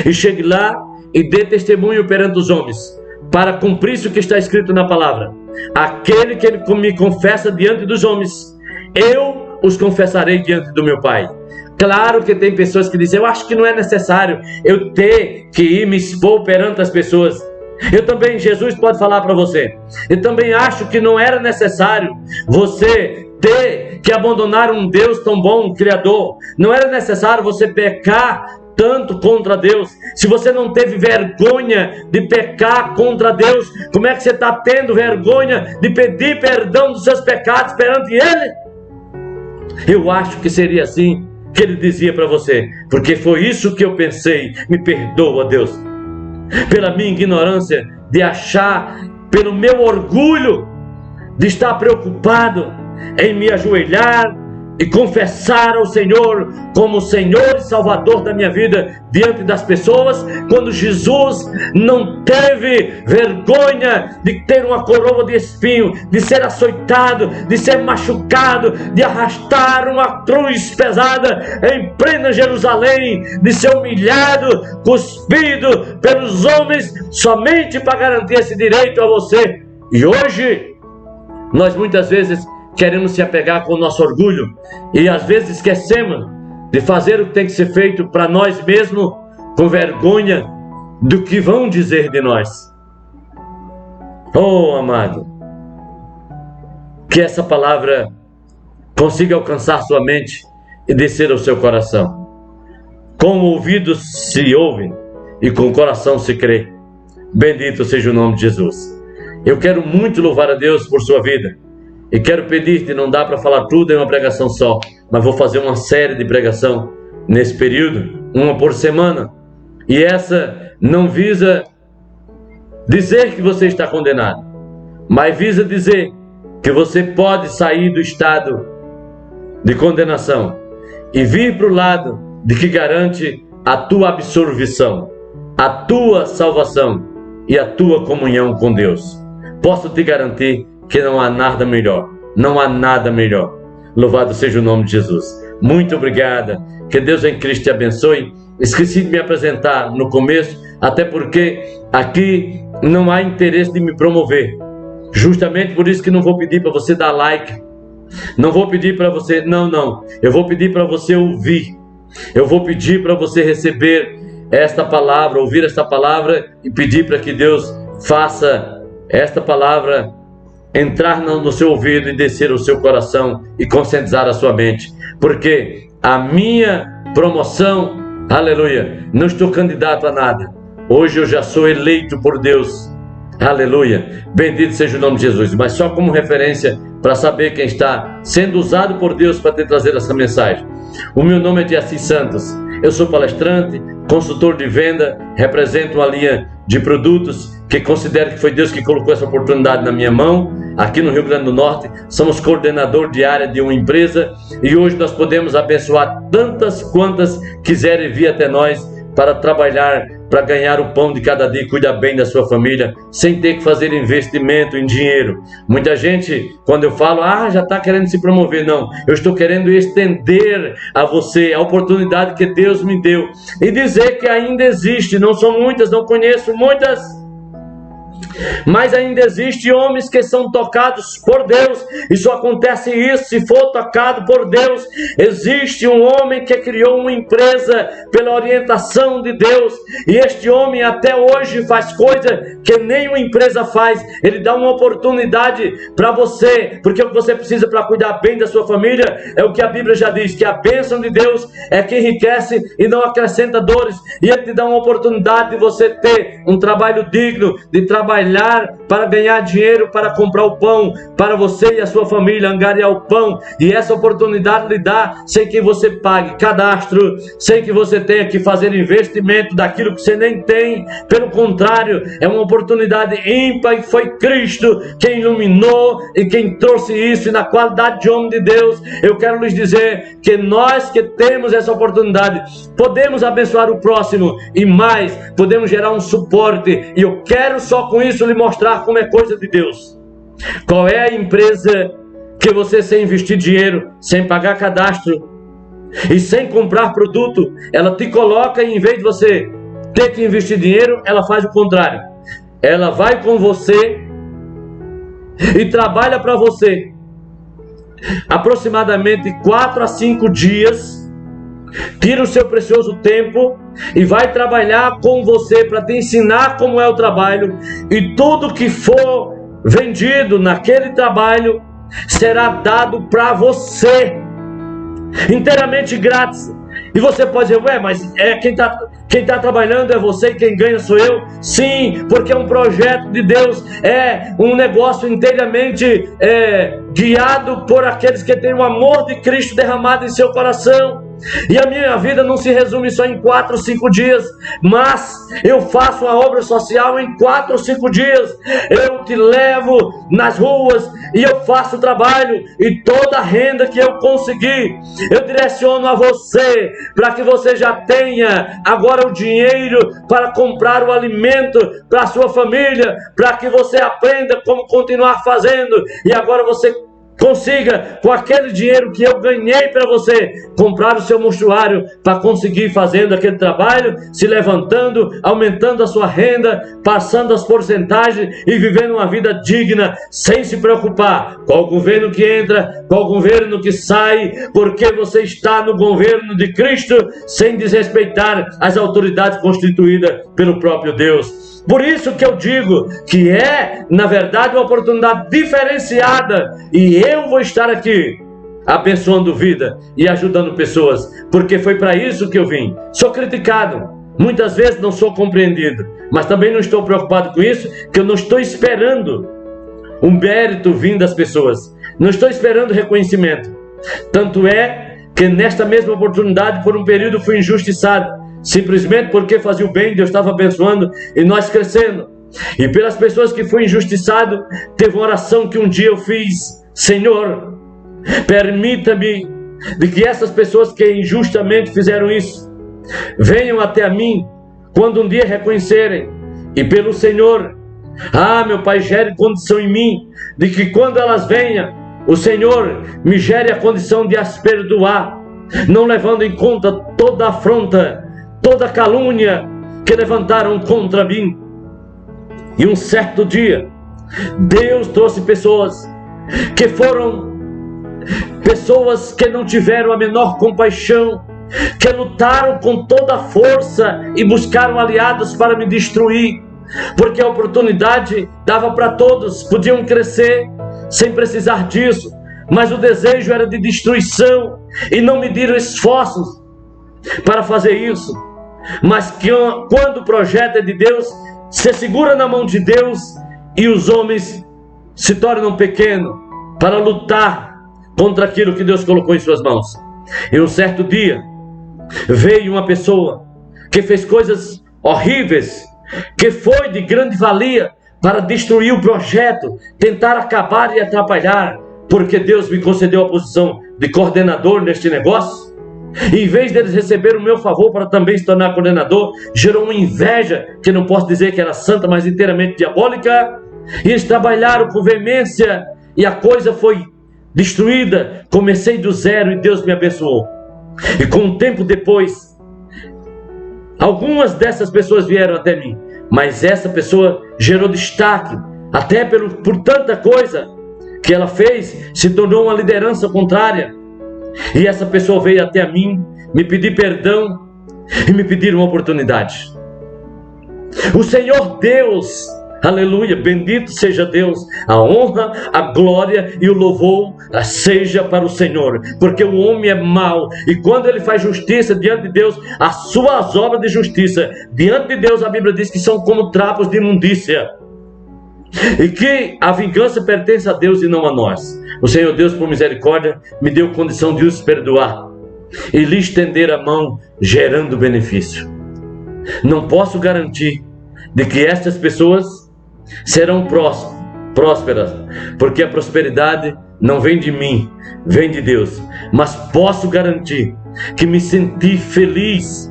e chegue lá e dê testemunho perante os homens, para cumprir isso que está escrito na palavra. Aquele que me confessa diante dos homens, eu os confessarei diante do meu Pai. Claro que tem pessoas que dizem, eu acho que não é necessário eu ter que ir me expor perante as pessoas. Eu também, Jesus pode falar para você, eu também acho que não era necessário você ter que abandonar um Deus tão bom, um Criador. Não era necessário você pecar tanto contra Deus. Se você não teve vergonha de pecar contra Deus, como é que você está tendo vergonha de pedir perdão dos seus pecados perante Ele? Eu acho que seria assim que Ele dizia para você, porque foi isso que eu pensei. Me perdoa, Deus, pela minha ignorância de achar, pelo meu orgulho de estar preocupado em me ajoelhar e confessar ao Senhor como Senhor e Salvador da minha vida diante das pessoas, quando Jesus não teve vergonha de ter uma coroa de espinho, de ser açoitado, de ser machucado, de arrastar uma cruz pesada em plena Jerusalém, de ser humilhado, cuspido pelos homens, somente para garantir esse direito a você. E hoje, nós muitas vezes queremos se apegar com o nosso orgulho e às vezes esquecemos de fazer o que tem que ser feito para nós mesmos, com vergonha do que vão dizer de nós. Oh, amado, que essa palavra consiga alcançar sua mente e descer ao seu coração. Com o ouvido se ouve e com o coração se crê. Bendito seja o nome de Jesus. Eu quero muito louvar a Deus por sua vida. E quero pedir-te, não dá para falar tudo em uma pregação só, mas vou fazer uma série de pregação nesse período, uma por semana. E essa não visa dizer que você está condenado, mas visa dizer que você pode sair do estado de condenação e vir para o lado de que garante a tua absolvição, a tua salvação e a tua comunhão com Deus. Posso te garantir que não há nada melhor, não há nada melhor. Louvado seja o nome de Jesus. Muito obrigada, que Deus em Cristo te abençoe. Esqueci de me apresentar no começo, até porque aqui não há interesse de me promover. Justamente por isso que não vou pedir para você dar like, não vou pedir para você, não, eu vou pedir para você ouvir, eu vou pedir para você receber esta palavra, ouvir esta palavra e pedir para que Deus faça esta palavra entrar no seu ouvido e descer o seu coração e conscientizar a sua mente, porque a minha promoção, Aleluia. Não estou candidato a nada. Hoje eu já sou eleito por Deus. Aleluia. Bendito seja o nome de Jesus. Mas só como referência para saber quem está sendo usado por Deus para te trazer essa mensagem. O meu nome é de Assis Santos. Eu sou palestrante, consultor de venda, represento uma linha de produtos que considero que foi Deus que colocou essa oportunidade na minha mão. Aqui no Rio Grande do Norte, somos coordenador de área de uma empresa e hoje nós podemos abençoar tantas quantas quiserem vir até nós para trabalhar, para ganhar o pão de cada dia e cuidar bem da sua família, sem ter que fazer investimento em dinheiro. Muita gente, quando eu falo, já está querendo se promover. Não, eu estou querendo estender a você a oportunidade que Deus me deu e dizer que ainda existe, não são muitas, não conheço muitas, mas ainda existem homens que são tocados por Deus, e só acontece isso se for tocado por Deus. Existe um homem que criou uma empresa pela orientação de Deus, e este homem até hoje faz coisa que nenhuma empresa faz. Ele dá uma oportunidade para você, porque o que você precisa para cuidar bem da sua família é o que a Bíblia já diz, que a bênção de Deus é que enriquece e não acrescenta dores, e Ele te dá uma oportunidade de você ter um trabalho digno, de trabalhar para ganhar dinheiro, para comprar o pão, para você e a sua família angariar o pão, e essa oportunidade lhe dá sem que você pague cadastro, sem que você tenha que fazer investimento daquilo que você nem tem. Pelo contrário, é uma oportunidade ímpar, e foi Cristo quem iluminou e quem trouxe isso, e na qualidade de homem de Deus, eu quero lhes dizer que nós que temos essa oportunidade, podemos abençoar o próximo, e mais, podemos gerar um suporte, e eu quero só com isso lhe mostrar como é coisa de Deus. Qual é a empresa que você, sem investir dinheiro, sem pagar cadastro e sem comprar produto, ela te coloca, e em vez de você ter que investir dinheiro, ela faz o contrário. Ela vai com você e trabalha para você aproximadamente 4 a 5 dias, tira o seu precioso tempo e vai trabalhar com você para te ensinar como é o trabalho, e tudo que for vendido naquele trabalho será dado para você inteiramente grátis. E você pode dizer, mas quem está trabalhando é você e quem ganha sou eu. Sim, porque é um projeto de Deus, é um negócio inteiramente guiado por aqueles que têm o amor de Cristo derramado em seu coração. E a minha vida não se resume só em 4 ou 5 dias, mas eu faço uma obra social em 4 ou 5 dias. Eu te levo nas ruas e eu faço o trabalho, e toda a renda que eu conseguir, eu direciono a você, para que você já tenha agora o dinheiro para comprar o alimento para a sua família, para que você aprenda como continuar fazendo, e agora você consiga, com aquele dinheiro que eu ganhei para você, comprar o seu mostruário para conseguir fazendo aquele trabalho, se levantando, aumentando a sua renda, passando as porcentagens e vivendo uma vida digna, sem se preocupar qual governo que entra, qual governo que sai, porque você está no governo de Cristo, sem desrespeitar as autoridades constituídas pelo próprio Deus. Por isso que eu digo que é, na verdade, uma oportunidade diferenciada, e eu vou estar aqui abençoando vida e ajudando pessoas, porque foi para isso que eu vim. Sou criticado, muitas vezes não sou compreendido, mas também não estou preocupado com isso, que eu não estou esperando um mérito vindo das pessoas, não estou esperando reconhecimento. Tanto é que nesta mesma oportunidade, por um período, fui injustiçado, simplesmente porque fazia o bem, Deus estava abençoando e nós crescendo. E pelas pessoas que fui injustiçado, teve uma oração que um dia eu fiz: Senhor, permita-me de que essas pessoas que injustamente fizeram isso venham até a mim quando um dia reconhecerem, e pelo Senhor, meu Pai, gere condição em mim de que quando elas venham, o Senhor me gere a condição de as perdoar, não levando em conta toda afronta, toda calúnia que levantaram contra mim. E um certo dia, Deus trouxe pessoas que foram pessoas que não tiveram a menor compaixão, que lutaram com toda a força e buscaram aliados para me destruir, porque a oportunidade dava para todos, podiam crescer sem precisar disso, mas o desejo era de destruição, e não mediram esforços para fazer isso, mas que quando o projeto é de Deus, se segura na mão de Deus e os homens se tornam pequenos para lutar contra aquilo que Deus colocou em suas mãos. E um certo dia veio uma pessoa que fez coisas horríveis, que foi de grande valia para destruir o projeto, tentar acabar e atrapalhar, porque Deus me concedeu a posição de coordenador neste negócio. E em vez deles receber o meu favor para também se tornar coordenador, gerou uma inveja, que não posso dizer que era santa, mas inteiramente diabólica. E eles trabalharam com veemência e a coisa foi destruída. Comecei do zero e Deus me abençoou. E com um tempo depois, algumas dessas pessoas vieram até mim, mas essa pessoa gerou destaque, até por tanta coisa que ela fez, se tornou uma liderança contrária. E essa pessoa veio até a mim, me pedir perdão e me pedir uma oportunidade. O Senhor Deus, aleluia, bendito seja Deus, a honra, a glória e o louvor seja para o Senhor, porque o homem é mau, e quando ele faz justiça diante de Deus, as suas obras de justiça diante de Deus, a Bíblia diz que são como trapos de imundícia, e que a vingança pertence a Deus e não a nós. O Senhor Deus, por misericórdia, me deu condição de os perdoar e lhe estender a mão, gerando benefício. Não posso garantir de que estas pessoas serão prósperas, porque a prosperidade não vem de mim, vem de Deus. Mas posso garantir que me senti feliz.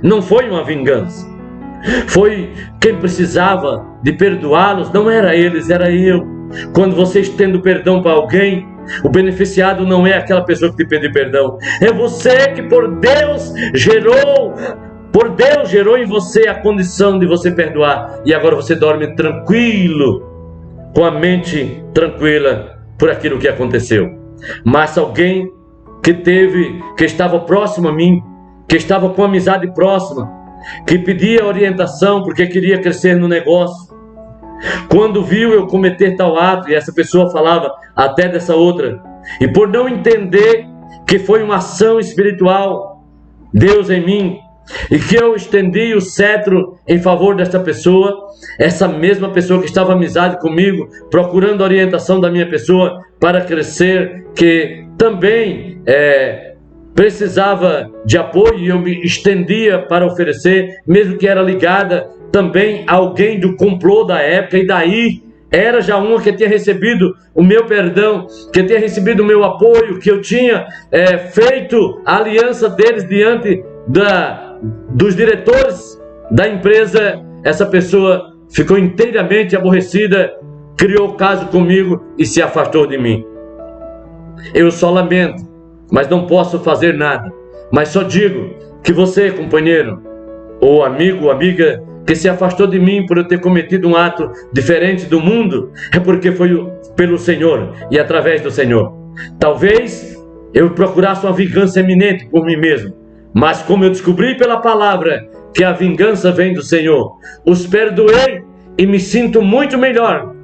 Não foi uma vingança, foi quem precisava de perdoá-los, não era eles, era eu. Quando você estende perdão para alguém, o beneficiado não é aquela pessoa que te pediu perdão, é você que por Deus gerou em você a condição de você perdoar, e agora você dorme tranquilo, com a mente tranquila por aquilo que aconteceu. Mas alguém que estava próximo a mim, que estava com amizade próxima, que pedia orientação porque queria crescer no negócio, quando viu eu cometer tal ato, e essa pessoa falava até dessa outra, e por não entender que foi uma ação espiritual, Deus em mim, e que eu estendi o cetro em favor dessa pessoa, essa mesma pessoa que estava amizade comigo, procurando a orientação da minha pessoa para crescer, que também precisava de apoio, e eu me estendia para oferecer, mesmo que era ligada também a alguém do complô da época, e daí era já uma que tinha recebido o meu perdão, que tinha recebido o meu apoio, que eu tinha feito a aliança deles diante dos diretores da empresa. Essa pessoa ficou inteiramente aborrecida, criou caso comigo e se afastou de mim. Eu só lamento, mas não posso fazer nada. Mas só digo que você, companheiro, ou amigo, ou amiga, que se afastou de mim por eu ter cometido um ato diferente do mundo, é porque foi pelo Senhor e através do Senhor. Talvez eu procurasse uma vingança eminente por mim mesmo, mas como eu descobri pela palavra que a vingança vem do Senhor, os perdoei e me sinto muito melhor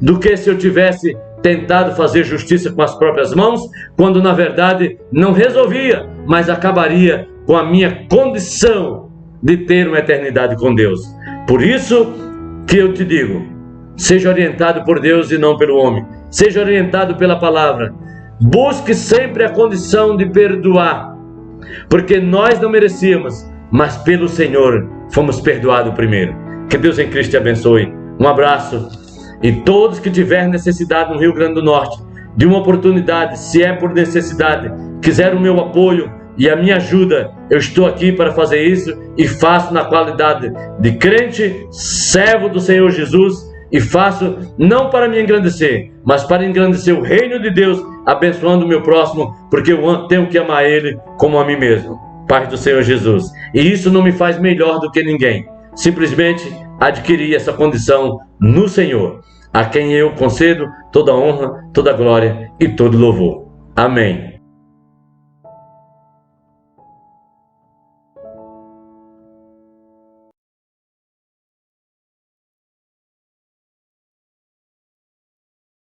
do que se eu tivesse tentado fazer justiça com as próprias mãos, quando na verdade não resolvia, mas acabaria com a minha condição de ter uma eternidade com Deus. Por isso que eu te digo, seja orientado por Deus e não pelo homem, seja orientado pela palavra, busque sempre a condição de perdoar, porque nós não merecíamos, mas pelo Senhor fomos perdoados primeiro. Que Deus em Cristo te abençoe. Um abraço, e todos que tiverem necessidade no Rio Grande do Norte de uma oportunidade, se é por necessidade, quiser o meu apoio e a minha ajuda, eu estou aqui para fazer isso, e faço na qualidade de crente, servo do Senhor Jesus, e faço não para me engrandecer, mas para engrandecer o reino de Deus, abençoando o meu próximo, porque eu tenho que amar ele como a mim mesmo. Paz do Senhor Jesus. E isso não me faz melhor do que ninguém, simplesmente adquiri essa condição no Senhor, a quem eu concedo toda honra, toda glória e todo louvor. Amém.